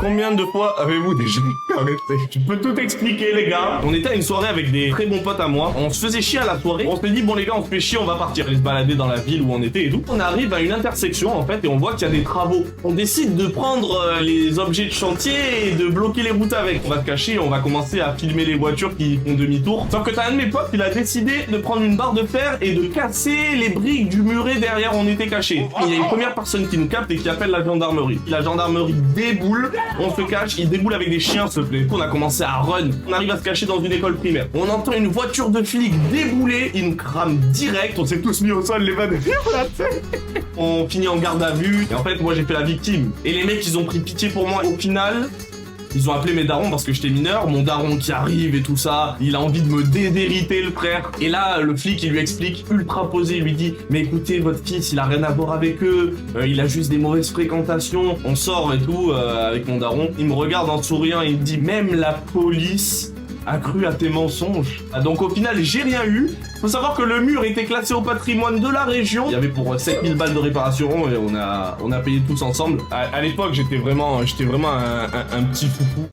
Combien de fois avez-vous déjà arrêté? Je peux tout expliquer, les gars. On était à une soirée avec des très bons potes à moi. On se faisait chier à la soirée. On s'est dit, bon, les gars, on se fait chier, on va partir. Aller se balader dans la ville où on était et tout. On arrive à une intersection, en fait, et on voit qu'il y a des travaux. On décide de prendre les objets de chantier et de bloquer les routes avec. On va se cacher, on va commencer à filmer les voitures qui font demi-tour. Sauf que t'as un de mes potes, il a décidé de prendre une barre de fer et de casser les briques du muret derrière où on était caché. Il y a une première personne qui nous capte et qui appelle la gendarmerie. La gendarmerie déboule, on se cache, il déboule avec des chiens, s'il te plaît. On a commencé à run. On arrive à se cacher dans une école primaire. On entend une voiture de flic débouler, il nous crame direct. On s'est tous mis au sol, les vannes. On finit en garde à vue. Et en fait, moi, j'ai fait la victime. Et les mecs, ils ont pris pitié pour moi. Au final, ils ont appelé mes darons parce que j'étais mineur. Mon daron qui arrive et tout ça, il a envie de me déshériter, le frère. Et là, le flic, il lui explique, ultra posé, il lui dit « Mais écoutez, votre fils, il a rien à voir avec eux. Il a juste des mauvaises fréquentations. » On sort et tout avec mon daron. Il me regarde en souriant et il me dit « Même la police a cru à tes mensonges. » Donc au final, j'ai rien eu. Faut savoir que le mur était classé au patrimoine de la région. Il y avait pour 7000 balles de réparation et on a payé tous ensemble. À l'époque, j'étais vraiment un petit foufou.